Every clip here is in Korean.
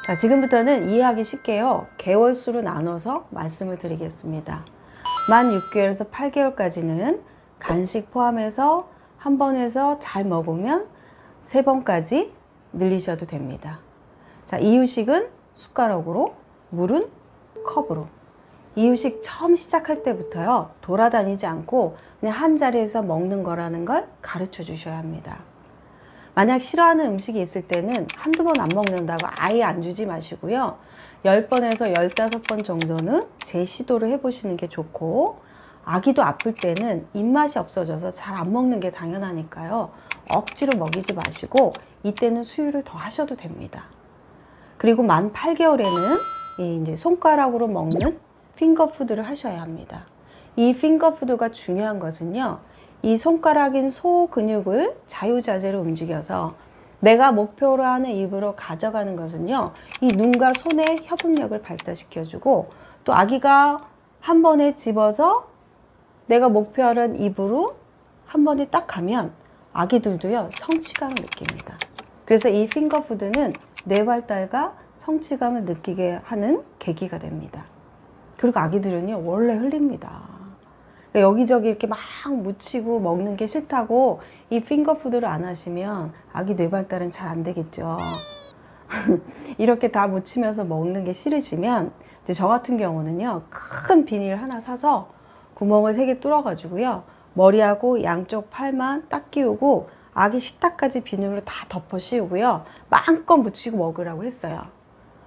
자, 지금부터는 이해하기 쉽게요. 개월수로 나눠서 말씀을 드리겠습니다. 만 6개월에서 8개월까지는 간식 포함해서 한 번에서 잘 먹으면 3번까지 늘리셔도 됩니다. 자, 이유식은 숟가락으로, 물은 컵으로. 이유식 처음 시작할 때부터요, 돌아다니지 않고 그냥 한 자리에서 먹는 거라는 걸 가르쳐 주셔야 합니다. 만약 싫어하는 음식이 있을 때는 한두 번 안 먹는다고 아예 안 주지 마시고요. 10번에서 15번 정도는 재시도를 해보시는 게 좋고, 아기도 아플 때는 입맛이 없어져서 잘 안 먹는 게 당연하니까요. 억지로 먹이지 마시고 이때는 수유를 더 하셔도 됩니다. 그리고 만 8개월에는 이제 손가락으로 먹는 핑거푸드를 하셔야 합니다. 이 핑거푸드가 중요한 것은요, 이 손가락인 소 근육을 자유자재로 움직여서 내가 목표로 하는 입으로 가져가는 것은요, 이 눈과 손의 협응력을 발달시켜주고, 또 아기가 한 번에 집어서 내가 목표하는 입으로 한 번에 딱 가면 아기들도요, 성취감을 느낍니다. 그래서 이 핑거푸드는 뇌 발달과 성취감을 느끼게 하는 계기가 됩니다. 그리고 아기들은요, 원래 흘립니다. 여기저기 이렇게 막 묻히고 먹는 게 싫다고 이 핑거푸드를 안 하시면 아기 뇌 발달은 잘 안 되겠죠. 이렇게 다 묻히면서 먹는 게 싫으시면 이제 저 같은 경우는요, 큰 비닐 하나 사서 구멍을 3개 뚫어가지고요, 머리하고 양쪽 팔만 딱 끼우고 아기 식탁까지 비닐로 다 덮어 씌우고요, 마음껏 묻히고 먹으라고 했어요.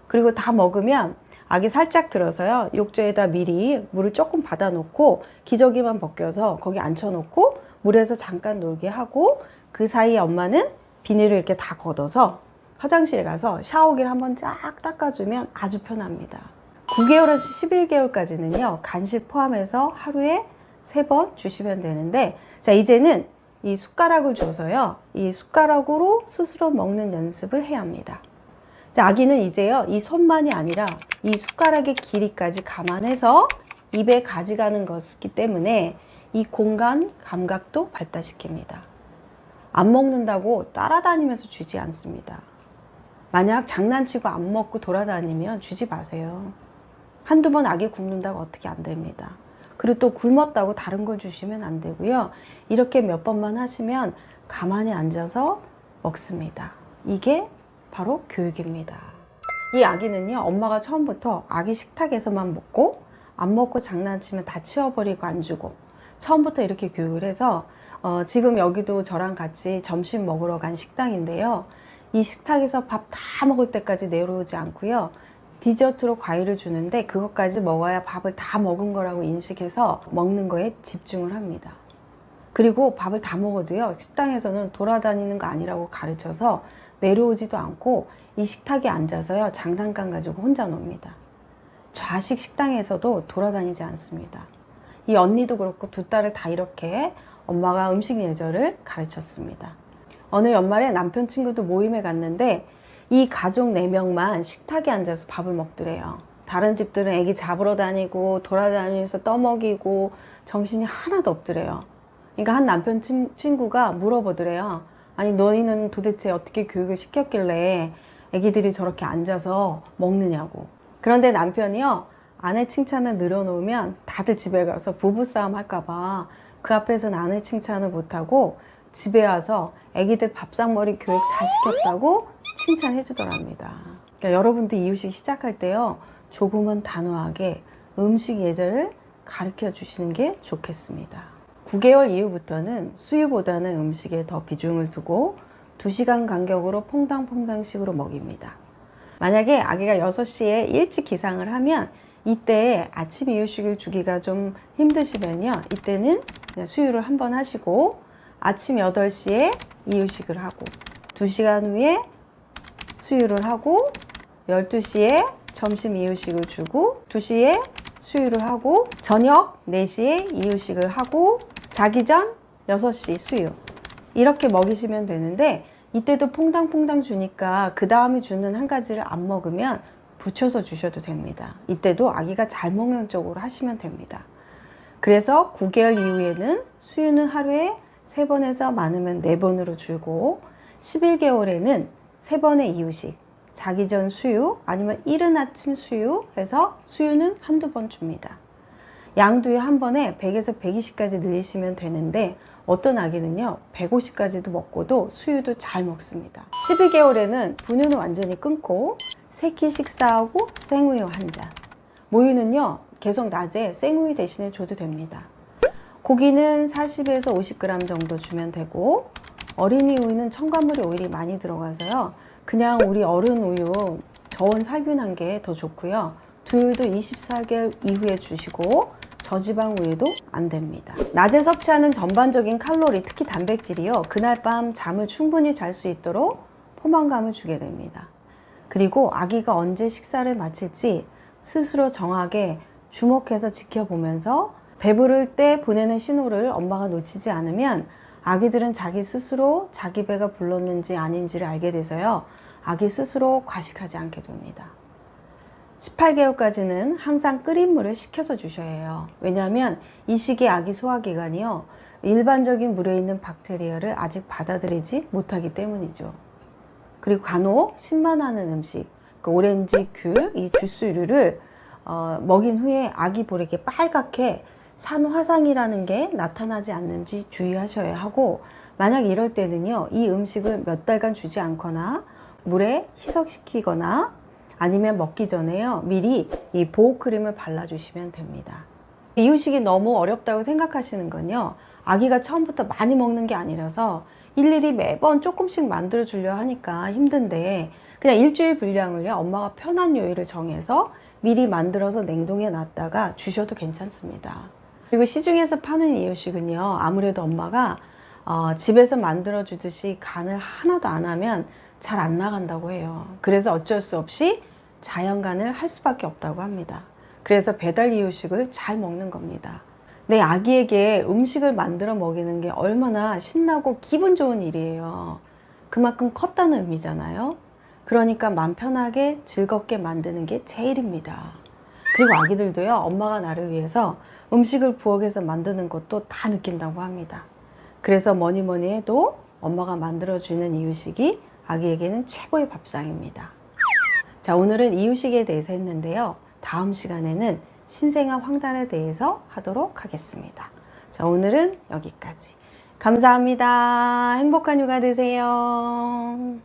그리고 다 먹으면 아기 살짝 들어서요, 욕조에다 미리 물을 조금 받아 놓고 기저귀만 벗겨서 거기 앉혀놓고 물에서 잠깐 놀게 하고, 그 사이에 엄마는 비닐을 이렇게 다 걷어서 화장실에 가서 샤워기를 한번 쫙 닦아주면 아주 편합니다. 9개월에서 11개월까지는요, 간식 포함해서 하루에 3번 주시면 되는데, 자, 이제는 이 숟가락을 줘서요, 이 숟가락으로 스스로 먹는 연습을 해야 합니다. 아기는 이제요, 이 손만이 아니라 이 숟가락의 길이까지 감안해서 입에 가져가는 것이기 때문에 이 공간 감각도 발달시킵니다. 안 먹는다고 따라다니면서 주지 않습니다. 만약 장난치고 안 먹고 돌아다니면 주지 마세요. 한두 번 아기 굶는다고 어떻게 안 됩니다. 그리고 또 굶었다고 다른 걸 주시면 안 되고요. 이렇게 몇 번만 하시면 가만히 앉아서 먹습니다. 이게 바로 교육입니다. 이 아기는요, 엄마가 처음부터 아기 식탁에서만 먹고 안 먹고 장난치면 다 치워버리고 안 주고, 처음부터 이렇게 교육을 해서 지금 여기도 저랑 같이 점심 먹으러 간 식당인데요, 이 식탁에서 밥 다 먹을 때까지 내려오지 않고요, 디저트로 과일을 주는데 그것까지 먹어야 밥을 다 먹은 거라고 인식해서 먹는 거에 집중을 합니다. 그리고 밥을 다 먹어도요, 식당에서는 돌아다니는 거 아니라고 가르쳐서 내려오지도 않고 이 식탁에 앉아서요, 장난감 가지고 혼자 놉니다. 좌식 식당에서도 돌아다니지 않습니다. 이 언니도 그렇고 두 딸을 다 이렇게 엄마가 음식 예절을 가르쳤습니다. 어느 연말에 남편 친구도 모임에 갔는데 이 가족 4명만 식탁에 앉아서 밥을 먹더래요. 다른 집들은 애기 잡으러 다니고 돌아다니면서 떠먹이고 정신이 하나도 없더래요. 그러니까 한 남편 친구가 물어보더래요. 아니, 너희는 도대체 어떻게 교육을 시켰길래 애기들이 저렇게 앉아서 먹느냐고. 그런데 남편이요, 아내 칭찬을 늘어놓으면 다들 집에 가서 부부싸움 할까봐 그 앞에서는 아내 칭찬을 못하고 집에 와서 애기들 밥상머리 교육 잘 시켰다고 칭찬해 주더랍니다. 그러니까 여러분도 이유식 시작할 때요, 조금은 단호하게 음식 예절을 가르쳐 주시는 게 좋겠습니다. 9개월 이후부터는 수유보다는 음식에 더 비중을 두고 2시간 간격으로 퐁당퐁당식으로 먹입니다. 만약에 아기가 6시에 일찍 기상을 하면 이때 아침 이유식을 주기가 좀 힘드시면요, 이때는 그냥 수유를 한번 하시고 아침 8시에 이유식을 하고 2시간 후에 수유를 하고 12시에 점심 이유식을 주고 2시에 수유를 하고 저녁 4시에 이유식을 하고 자기 전 6시 수유, 이렇게 먹이시면 되는데, 이때도 퐁당퐁당 주니까 그 다음에 주는 한 가지를 안 먹으면 붙여서 주셔도 됩니다. 이때도 아기가 잘 먹는 쪽으로 하시면 됩니다. 그래서 9개월 이후에는 수유는 하루에 3번에서 많으면 4번으로 줄고, 11개월에는 3번의 이유식, 자기 전 수유 아니면 이른 아침 수유 해서 수유는 한두 번 줍니다. 양두유 한 번에 100에서 120까지 늘리시면 되는데 어떤 아기는요 150까지도 먹고도 수유도 잘 먹습니다. 12개월에는 분유는 완전히 끊고 새끼 식사하고 생우유 한 잔, 모유는요 계속 낮에 생우유 대신에 줘도 됩니다. 고기는 40에서 50g 정도 주면 되고 어린이 우유는 첨가물이 오일이 많이 들어가서요 그냥 우리 어른 우유 저온 살균한 게 더 좋고요. 두유도 24개월 이후에 주시고 저지방 우유도 안 됩니다. 낮에 섭취하는 전반적인 칼로리, 특히 단백질이요. 그날 밤 잠을 충분히 잘 수 있도록 포만감을 주게 됩니다. 그리고 아기가 언제 식사를 마칠지 스스로 정하게 주목해서 지켜보면서 배부를 때 보내는 신호를 엄마가 놓치지 않으면 아기들은 자기 스스로 자기 배가 불렀는지 아닌지를 알게 돼서요. 아기 스스로 과식하지 않게 됩니다. 18개월까지는 항상 끓인 물을 식혀서 주셔야 해요. 왜냐하면 이 시기 아기 소화기관이요. 일반적인 물에 있는 박테리아를 아직 받아들이지 못하기 때문이죠. 그리고 간혹 신만하는 음식, 그 오렌지, 귤, 이 주스류를 먹인 후에 아기 볼에 이렇게 빨갛게 산 화상이라는 게 나타나지 않는지 주의하셔야 하고 만약 이럴 때는요. 이 음식을 몇 달간 주지 않거나 물에 희석시키거나 아니면 먹기 전에요 미리 이 보호크림을 발라주시면 됩니다. 이유식이 너무 어렵다고 생각하시는 건요 아기가 처음부터 많이 먹는 게 아니라서 일일이 매번 조금씩 만들어 주려 하니까 힘든데 그냥 일주일 분량을요 엄마가 편한 요일을 정해서 미리 만들어서 냉동해 놨다가 주셔도 괜찮습니다. 그리고 시중에서 파는 이유식은요 아무래도 엄마가 집에서 만들어 주듯이 간을 하나도 안 하면 잘 안 나간다고 해요. 그래서 어쩔 수 없이 자연간을 할 수밖에 없다고 합니다. 그래서 배달 이유식을 잘 먹는 겁니다. 내 아기에게 음식을 만들어 먹이는 게 얼마나 신나고 기분 좋은 일이에요. 그만큼 컸다는 의미잖아요. 그러니까 맘 편하게 즐겁게 만드는 게 제일입니다. 그리고 아기들도요 엄마가 나를 위해서 음식을 부엌에서 만드는 것도 다 느낀다고 합니다. 그래서 뭐니 뭐니 해도 엄마가 만들어주는 이유식이 아기에게는 최고의 밥상입니다. 자, 오늘은 이유식에 대해서 했는데요. 다음 시간에는 신생아 황달에 대해서 하도록 하겠습니다. 자, 오늘은 여기까지. 감사합니다. 행복한 휴가 되세요.